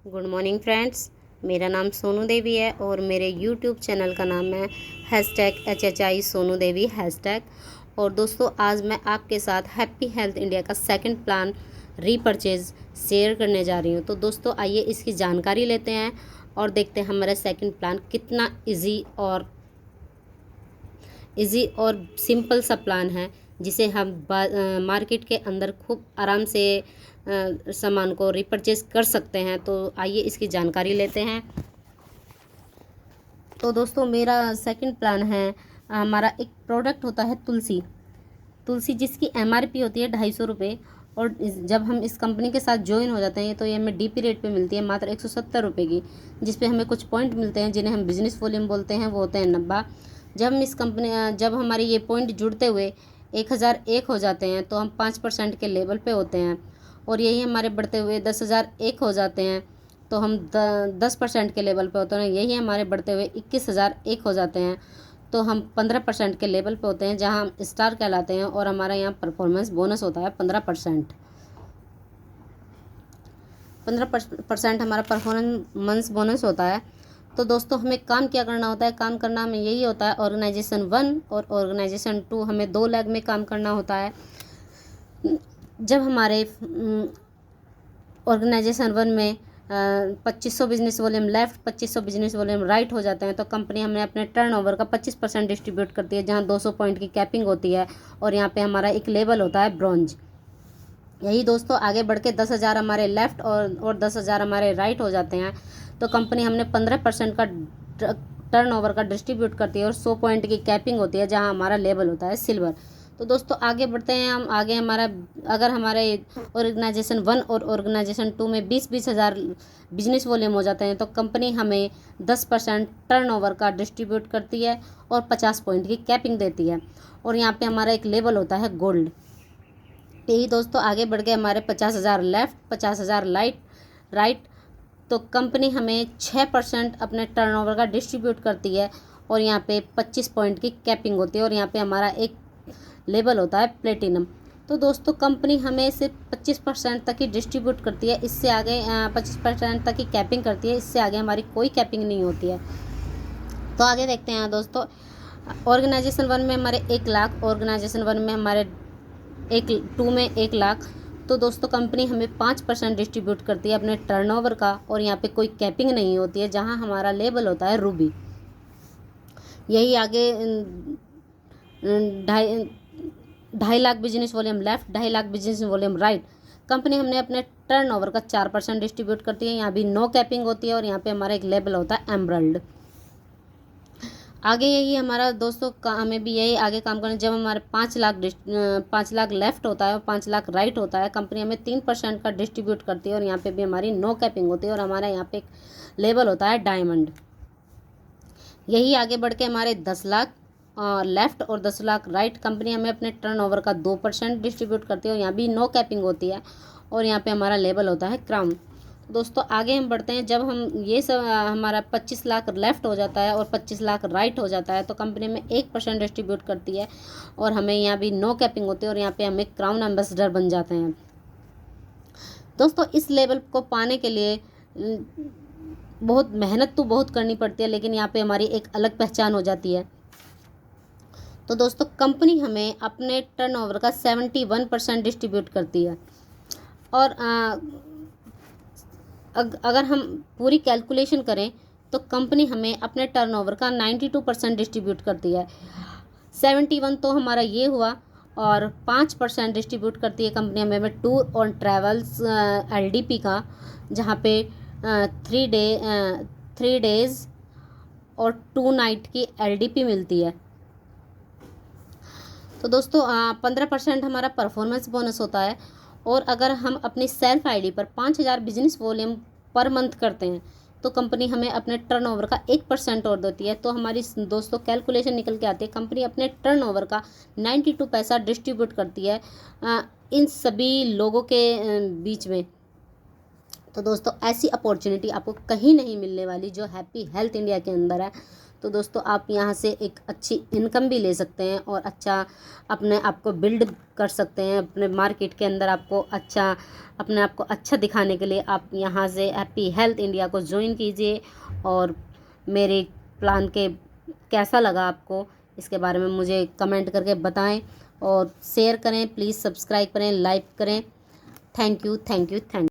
Good morning friends. मेरा नाम सोनू देवी है और मेरे यूट्यूब चैनल का नाम है #HHI सोनू देवी #। और दोस्तों, आज मैं आपके साथ हैप्पी हेल्थ इंडिया का सेकंड प्लान रीपरचेज़ शेयर करने जा रही हूँ। तो दोस्तों, आइए इसकी जानकारी लेते हैं और देखते हैं हमारा सेकंड प्लान कितना इजी और सिंपल सा प्लान है, जिसे हम मार्केट के अंदर खूब आराम से सामान को रिपरचेज कर सकते हैं। तो आइए इसकी जानकारी लेते हैं। तो दोस्तों, मेरा सेकंड प्लान है, हमारा एक प्रोडक्ट होता है तुलसी, जिसकी MRP होती है 250 रुपये। और जब हम इस कंपनी के साथ ज्वाइन हो जाते हैं तो ये हमें DP रेट पे मिलती है मात्र 170 रुपये की, जिस पे हमें कुछ पॉइंट मिलते हैं जिन्हें हम बिजनेस वॉल्यूम बोलते हैं, वो होते हैं 90। जब हमारे ये पॉइंट जुड़ते हुए 1001 हो जाते हैं तो हम 5% के लेवल पे होते हैं। और यही हमारे बढ़ते हुए 10,001 हो जाते हैं तो हम 10% के लेवल पे होते हैं। यही हमारे बढ़ते हुए 21,001 हो जाते हैं तो हम 15% के लेवल पे होते हैं, जहां हम स्टार कहलाते हैं। और हमारा यहाँ परफॉर्मेंस बोनस होता है 15%। 15% हमारा परफॉर्मेंस बोनस होता है। तो दोस्तों, हमें काम क्या करना होता है? काम करना हमें यही होता है, ऑर्गेनाइजेशन 1 और ऑर्गेनाइजेशन 2 हमें 2 लेग में काम करना होता है। जब हमारे ऑर्गेनाइजेशन 1 में 2500 business volume left, 2500 business volume right हो जाते हैं तो कंपनी हमें अपने टर्नओवर का 25% डिस्ट्रीब्यूट करती है, जहां 200 पॉइंट की कैपिंग होती है। और यहाँ पे हमारा एक लेवल होता है ब्रॉन्ज। यही दोस्तों, आगे बढ़ के 10,000 हमारे लेफ़्ट और 10,000 हमारे राइट हो जाते हैं तो कंपनी हमने 15% का टर्नओवर का डिस्ट्रीब्यूट करती है और 100 पॉइंट की कैपिंग होती है, जहां हमारा लेवल होता है सिल्वर। तो दोस्तों, आगे बढ़ते हैं हम। आगे अगर हमारे ऑर्गेनाइजेशन 1 और ऑर्गेनाइजेशन 2 में 20-20 हज़ार बिजनेस वॉल्यूम हो जाते हैं तो कंपनी हमें 10% टर्नओवर का डिस्ट्रीब्यूट करती है और 50 पॉइंट की कैपिंग देती है। और यहाँ पे हमारा एक लेवल होता है गोल्ड। यही दोस्तों, आगे बढ़ के हमारे 50,000 लेफ़्ट, 50,000 राइट, तो कंपनी हमें 6% अपने टर्नओवर का डिस्ट्रीब्यूट करती है और यहाँ पे 25 पॉइंट की कैपिंग होती है। और यहाँ पे हमारा एक लेवल होता है प्लेटिनम। तो दोस्तों, कंपनी हमें सिर्फ 25% तक ही डिस्ट्रीब्यूट करती है, इससे आगे 25% तक ही कैपिंग करती है, इससे आगे हमारी कोई कैपिंग नहीं होती है। तो आगे देखते हैं दोस्तों, ऑर्गेनाइजेशन 1 में हमारे 1 लाख, ऑर्गेनाइजेशन 1 में हमारे 2 में 1 लाख। तो दोस्तों, कंपनी हमें 5% डिस्ट्रीब्यूट करती है अपने टर्नओवर का और यहाँ पे कोई कैपिंग नहीं होती है, जहाँ हमारा लेवल होता है रूबी। यही आगे 2.5 lakh business volume left, 2.5 lakh business volume right, company हमने अपने टर्नओवर का 4% डिस्ट्रीब्यूट करती है। यहाँ भी नो कैपिंग होती है और यहाँ पे हमारा एक लेवल होता है एमरल्ड। आगे यही हमारा दोस्तों हमें भी यही आगे काम करना। जब हमारे 5 लाख लेफ़्ट होता है और 5 लाख राइट होता है, कंपनी हमें 3% का डिस्ट्रीब्यूट करती है और यहाँ पे भी हमारी नो कैपिंग होती है और हमारा यहाँ पे एक लेवल होता है डायमंड। यही आगे बढ़ के हमारे 10 लाख लेफ़्ट और 10 लाख राइट, कंपनी हमें अपने टर्नओवर का 2% डिस्ट्रीब्यूट करती है और यहाँ भी नो कैपिंग होती है और यहाँ पे हमारा लेवल होता है क्राउन। दोस्तों, आगे हम बढ़ते हैं। जब हम ये सब हमारा 25 लाख लेफ़्ट हो जाता है और 25 लाख राइट हो जाता है तो कंपनी में 1% डिस्ट्रीब्यूट करती है और हमें यहाँ भी नो कैपिंग होती है और यहाँ पे हमें क्राउन एम्बेसडर बन जाते हैं। दोस्तों, इस लेवल को पाने के लिए बहुत मेहनत तो बहुत करनी पड़ती है, लेकिन यहाँ पे हमारी एक अलग पहचान हो जाती है। तो दोस्तों, कंपनी हमें अपने टर्नओवर का 71% डिस्ट्रीब्यूट करती है। और अगर हम पूरी कैलकुलेशन करें तो कंपनी हमें अपने टर्नओवर का 92% डिस्ट्रीब्यूट करती है। 71 तो हमारा ये हुआ और 5% डिस्ट्रीब्यूट करती है कंपनी हमें टूर और ट्रैवल्स LDP का, जहाँ पे 3 डेज़ और 2 नाइट की LDP मिलती है। तो दोस्तों, 15% हमारा परफॉर्मेंस बोनस होता है। और अगर हम अपनी सेल्फ ID पर 5,000 बिजनेस वॉल्यूम पर मंथ करते हैं तो कंपनी हमें अपने टर्नओवर का 1% और देती है। तो हमारी दोस्तों कैलकुलेशन निकल के आती है, कंपनी अपने टर्नओवर का 92 पैसा डिस्ट्रीब्यूट करती है इन सभी लोगों के बीच में। तो दोस्तों, ऐसी अपॉर्चुनिटी आपको कहीं नहीं मिलने वाली जो हैप्पी हेल्थ इंडिया के अंदर है। तो दोस्तों आप यहाँ से एक अच्छी इनकम भी ले सकते हैं और अच्छा अपने आप को बिल्ड कर सकते हैं अपने मार्केट के अंदर। आपको अच्छा अपने आप को अच्छा दिखाने के लिए आप यहाँ से हैप्पी हेल्थ इंडिया को ज्वाइन कीजिए। और मेरे प्लान के कैसा लगा आपको, इसके बारे में मुझे कमेंट करके बताएं और शेयर करें, प्लीज़ सब्सक्राइब करें, लाइक करें। Thank you, thank you, thank you.